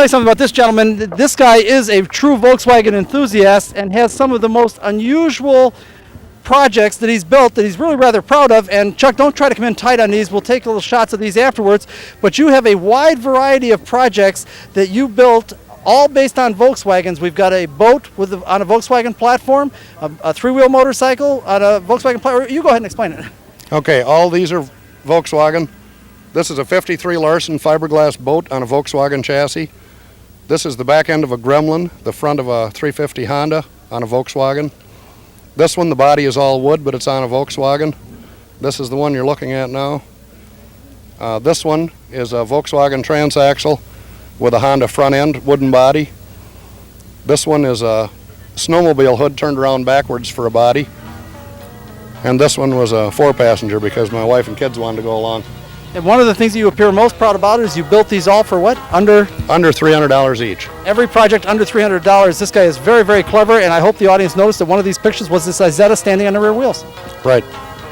you something about this gentleman. This guy is a true Volkswagen enthusiast and has some of the most unusual projects that he's built that he's really rather proud of. And Chuck, don't try to come in tight on these. We'll take little shots of these afterwards. But you have a wide variety of projects that you built, all based on Volkswagens. We've got a boat on a Volkswagen platform, a three-wheel motorcycle on a Volkswagen platform. You go ahead and explain it. Okay, all these are Volkswagen. This is a 53 Larson fiberglass boat on a Volkswagen chassis. This is the back end of a Gremlin, the front of a 350 Honda on a Volkswagen. This one, the body is all wood, but it's on a Volkswagen. This is the one you're looking at now. This one is a Volkswagen transaxle with a Honda front end, wooden body. This one is a snowmobile hood turned around backwards for a body. And this one was a 4-passenger because my wife and kids wanted to go along. And one of the things that you appear most proud about is you built these all for what? Under $300 each. Every project under $300. This guy is very, very clever, and I hope the audience noticed that one of these pictures was this Itzenthaler standing on the rear wheels. Right.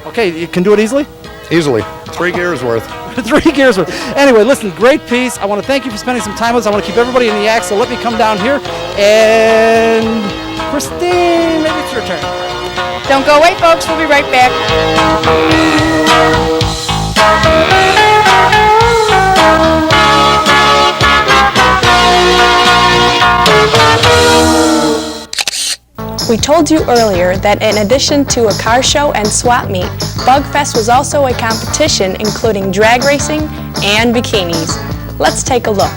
Okay, you can do it easily? Easily. 3 gears worth. 3 gears worth. Anyway, listen, great piece. I want to thank you for spending some time with us. I want to keep everybody in the act, so let me come down here. And Christine, maybe it's your turn. Don't go away, folks. We'll be right back. We told you earlier that in addition to a car show and swap meet, Bugfest was also a competition including drag racing and bikinis. Let's take a look.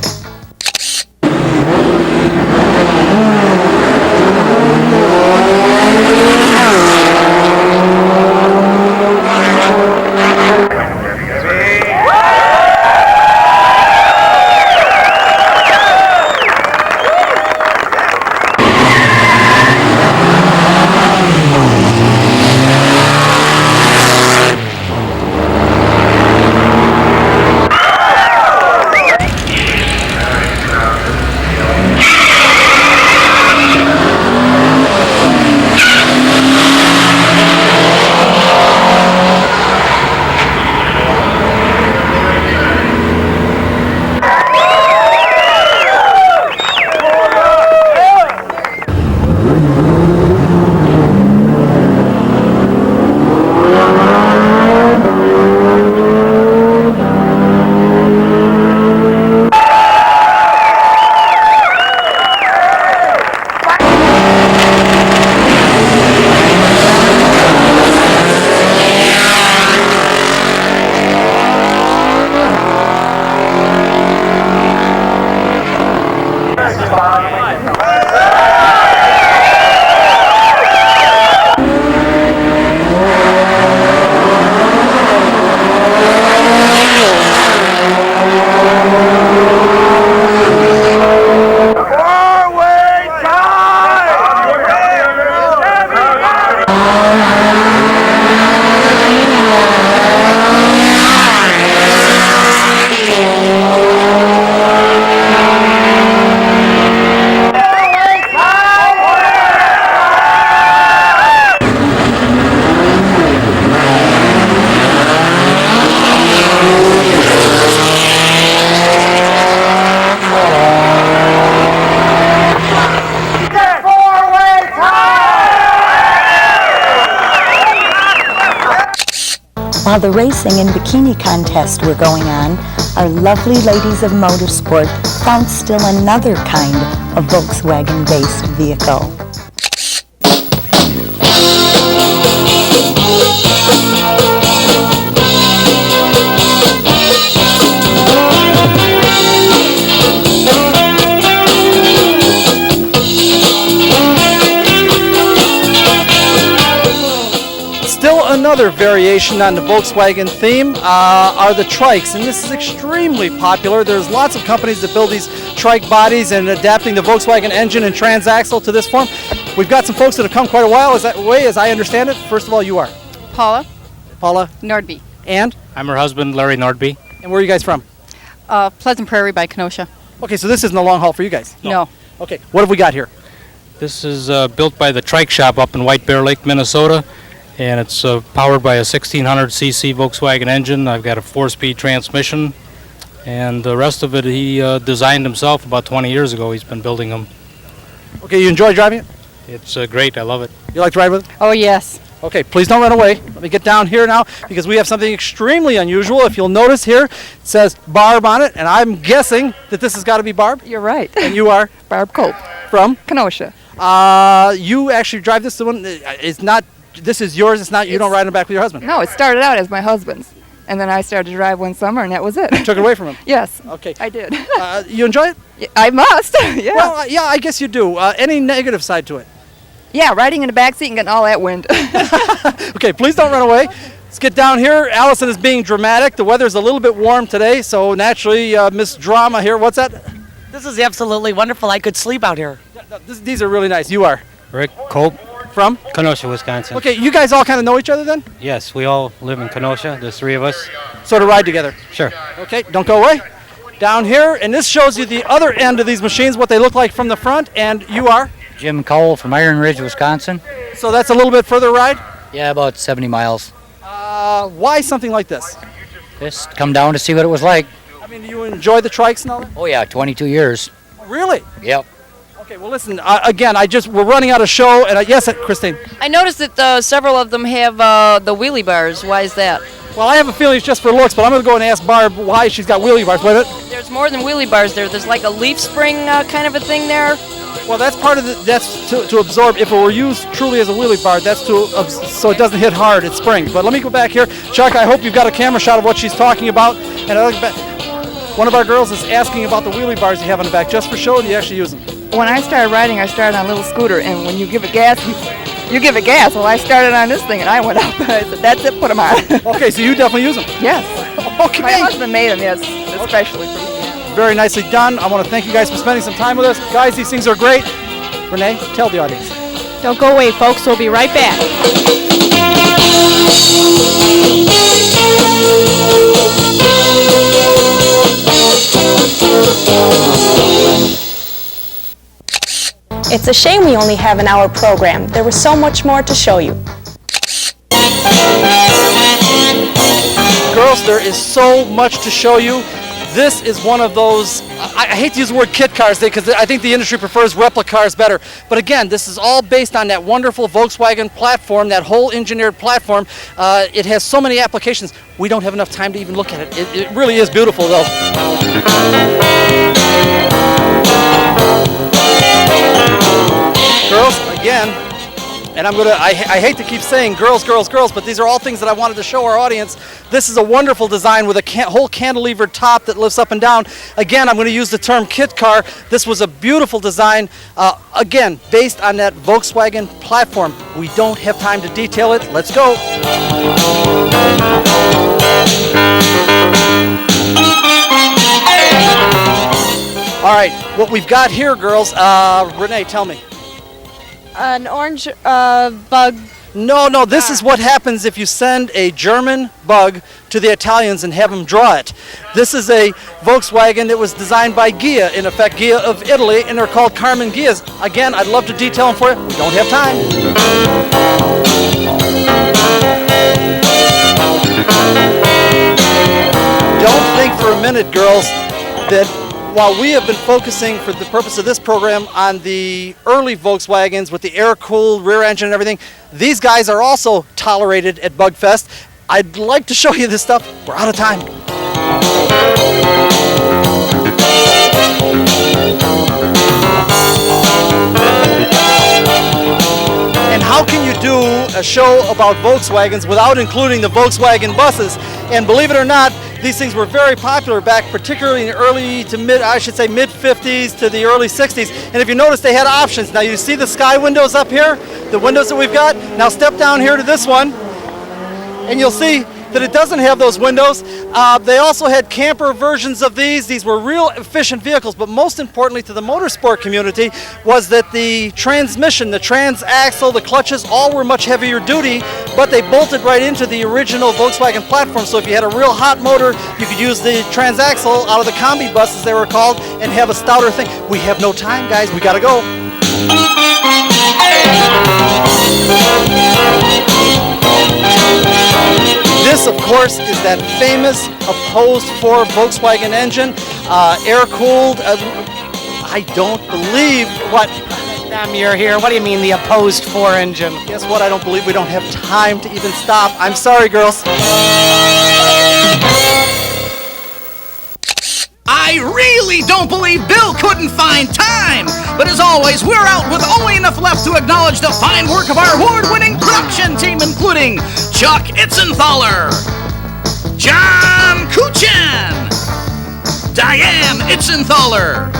While the racing and bikini contest were going on, our lovely ladies of Motorsport found still another kind of Volkswagen-based vehicle. Another variation on the Volkswagen theme are the trikes, and this is extremely popular. There's lots of companies that build these trike bodies and adapting the Volkswagen engine and transaxle to this form. We've got some folks that have come quite a while as I understand it. First of all, you are? Paula Nordby. And? I'm her husband, Larry Nordby. And where are you guys from? Pleasant Prairie by Kenosha. Okay, so this isn't a long haul for you guys? No. Okay, what have we got here? This is built by the Trike Shop up in White Bear Lake, Minnesota. And it's powered by a 1600cc Volkswagen engine. I've got a 4-speed transmission, and the rest of it he designed himself about 20 years ago. He's been building them. Okay, you enjoy driving it? It's great. I love it. You like to ride with it? Oh, yes. Okay, please don't run away. Let me get down here now because we have something extremely unusual. If you'll notice here, it says Barb on it, and I'm guessing that this has got to be Barb. You're right. And you are? Barb Cope. From? Kenosha. You actually drive this one. It's not. This is yours. It's not. You don't ride in the back with your husband. No, it started out as my husband's, and then I started to drive one summer, and that was it. You took it away from him. Yes. Okay. I did. You enjoy it? I must. Yeah. Well, yeah, I guess you do. Any negative side to it? Yeah, riding in the back seat and getting all that wind. Okay, please don't run away. Let's get down here. Allison is being dramatic. The weather's a little bit warm today, so naturally, Miss Drama here. What's that? This is absolutely wonderful. I could sleep out here. These are really nice. You are? Rick Cope. From? Kenosha, Wisconsin. Okay, you guys all kind of know each other then? Yes, we all live in Kenosha. There's 3 of us. So to ride together? Sure. Okay, don't go away. Down here, and this shows you the other end of these machines, what they look like from the front, and you are? Jim Cowell from Iron Ridge, Wisconsin. So that's a little bit further ride? Yeah, about 70 miles. Why something like this? Just come down to see what it was like. I mean, do you enjoy the trikes and all that? Oh yeah, 22 years. Really? Yep. Okay, well listen, again, we're running out of show, and yes, Christine? I noticed that several of them have the wheelie bars. Why is that? Well, I have a feeling it's just for looks, but I'm going to go and ask Barb why she's got wheelie bars with it. There's more than wheelie bars there. There's like a leaf spring kind of a thing there. Well, that's part of that's to absorb. If it were used truly as a wheelie bar, that's so it doesn't hit hard, it springs. But let me go back here. Chuck, I hope you've got a camera shot of what she's talking about. And one of our girls is asking about the wheelie bars you have on the back, just for show, or do you actually use them? When I started riding, I started on a little scooter, and when you give it gas, you give it gas. Well, I started on this thing, and I went up. I said, that's it, put them on. Okay, so you definitely use them? Yes. Okay. My husband made them, yes, especially for me. Very nicely done. I want to thank you guys for spending some time with us. Guys, these things are great. Renee, tell the audience. Don't go away, folks. We'll be right back. It's a shame we only have an hour program. There was so much more to show you. Girls, there is so much to show you. This is one of those, I hate to use the word kit cars because I think the industry prefers replica cars better. But again, this is all based on that wonderful Volkswagen platform, that whole engineered platform. It has so many applications. We don't have enough time to even look at it. It really is beautiful though. Girls, again, and I hate to keep saying girls, girls, girls, but these are all things that I wanted to show our audience. This is a wonderful design with a whole cantilever top that lifts up and down. Again, I'm going to use the term kit car. This was a beautiful design, again, based on that Volkswagen platform. We don't have time to detail it. Let's go. All right, what we've got here, girls, Renee, tell me. An orange bug. No, this is what happens if you send a German bug to the Italians and have them draw it. This is a Volkswagen that was designed by Ghia, in effect Ghia of Italy, and they're called Carmen Ghias. Again, I'd love to detail them for you. We don't have time. Don't think for a minute, girls, that while we have been focusing for the purpose of this program on the early Volkswagens with the air-cooled rear engine and everything, these guys are also tolerated at Bugfest. I'd like to show you this stuff. We're out of time. And how can you do a show about Volkswagens without including the Volkswagen buses? And believe it or not, these things were very popular back, particularly in the early to mid 50s to the early 60s. And if you notice, they had options. Now you see the sky windows up here, the windows that we've got. Now step down here to this one, and you'll see that it doesn't have those windows. They also had camper versions of these. These were real efficient vehicles, but most importantly to the motorsport community was that the transmission, the transaxle, the clutches, all were much heavier duty, but they bolted right into the original Volkswagen platform. So if you had a real hot motor, you could use the transaxle out of the combi buses, they were called, and have a stouter thing. We have no time, guys. We gotta go. This, of course, is that famous opposed 4 Volkswagen engine, air-cooled. I don't believe what... You're here. What do you mean the opposed 4 engine? Guess what? I don't believe we don't have time to even stop. I'm sorry, girls. I really don't believe Bill couldn't find time. But as always, we're out with only enough left to acknowledge the fine work of our award-winning production team, including Chuck Itzenthaler, John Kucan, Diane Itzenthaler,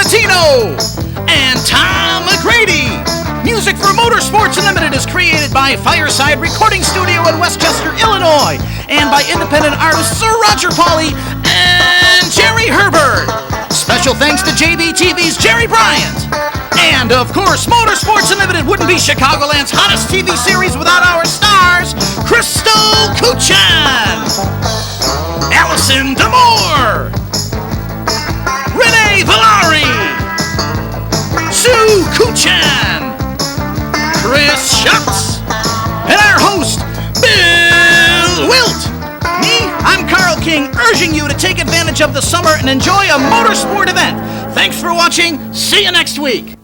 SABATINO, and Tom McGrady. Music for Motorsports Unlimited is created by Fireside Recording Studio in Westchester, Illinois, and by independent artists Sir Roger Pauley and Jerry HERBORD. Special thanks to JBTV's Jerry Bryant. And, of course, Motorsports Unlimited wouldn't be Chicagoland's hottest TV series without our stars, Crystal Kucan, Allison D'Amore, Renee Villari, Sue Kucan, Chris Schutz, and our host, Bill Wildt. Me, I'm Carl King, urging you to take advantage of the summer and enjoy a motorsport event. Thanks for watching. See you next week.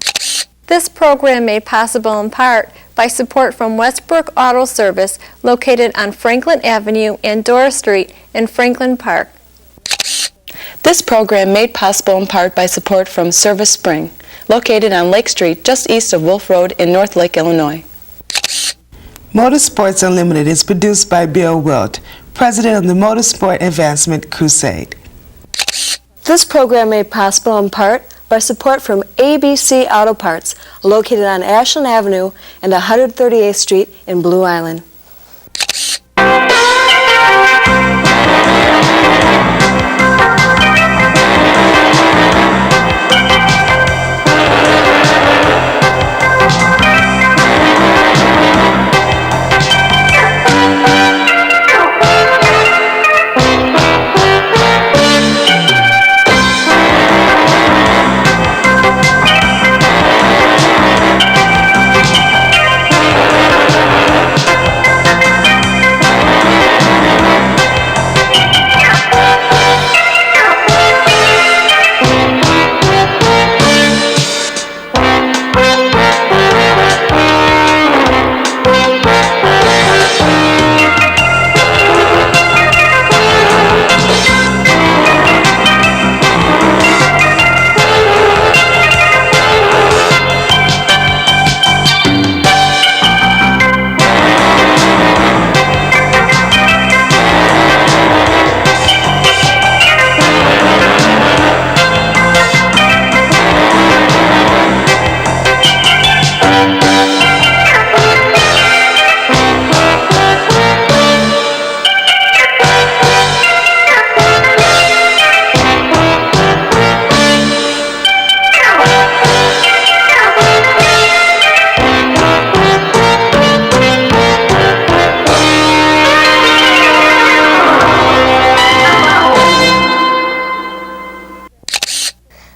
This program made possible in part by support from Westbrook Auto Service, located on Franklin Avenue and Dora Street in Franklin Park. This program made possible in part by support from Service Spring, located on Lake Street just east of Wolf Road in North Lake, Illinois. Motorsports Unlimited is produced by Bill Wildt, president of the Motorsport Advancement Crusade. This program made possible in part by support from ABC Auto Parts, located on Ashland Avenue and 138th Street in Blue Island.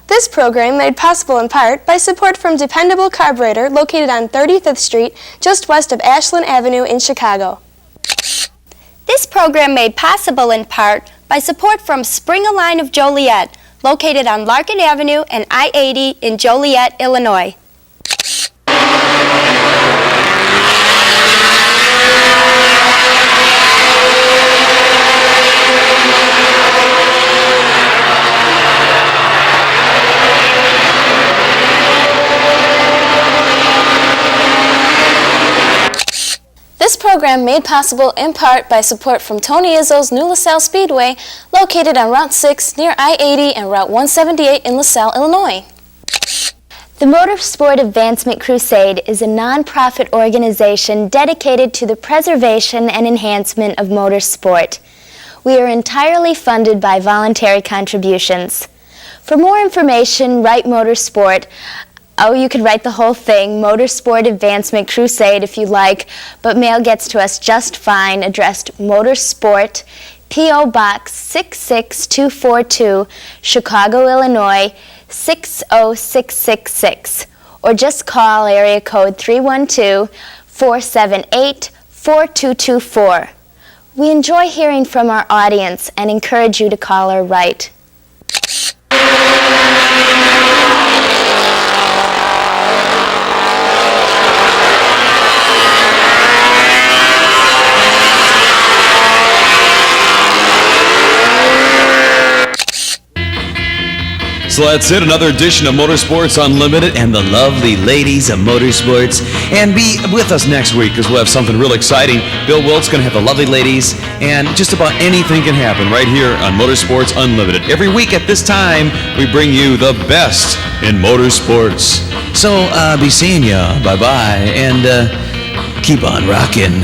This program made possible in part by support from Dependable Carburetor, located on 35th Street, just west of Ashland Avenue in Chicago. This program made possible in part by support from Spring Align of Joliet, located on Larkin Avenue and I-80 in Joliet, Illinois. This program made possible in part by support from Tony Izzo's New LaSalle Speedway, located on Route 6 near I-80 and Route 178 in LaSalle, Illinois. The Motorsport Advancement Crusade is a non-profit organization dedicated to the preservation and enhancement of motorsport. We are entirely funded by voluntary contributions. For more information, write Motorsport. Oh, you could write the whole thing, Motorsport Advancement Crusade if you like, but mail gets to us just fine, addressed Motorsport, P.O. Box 66242, Chicago, Illinois, 60666, or just call area code 312-478-4224. We enjoy hearing from our audience and encourage you to call or write. So that's it, another edition of Motorsports Unlimited and the lovely ladies of motorsports. And be with us next week because we'll have something real exciting. Bill Wildt's going to have the lovely ladies, and just about anything can happen right here on Motorsports Unlimited. Every week at this time, we bring you the best in motorsports. So, be seeing ya. Bye-bye. And keep on rocking.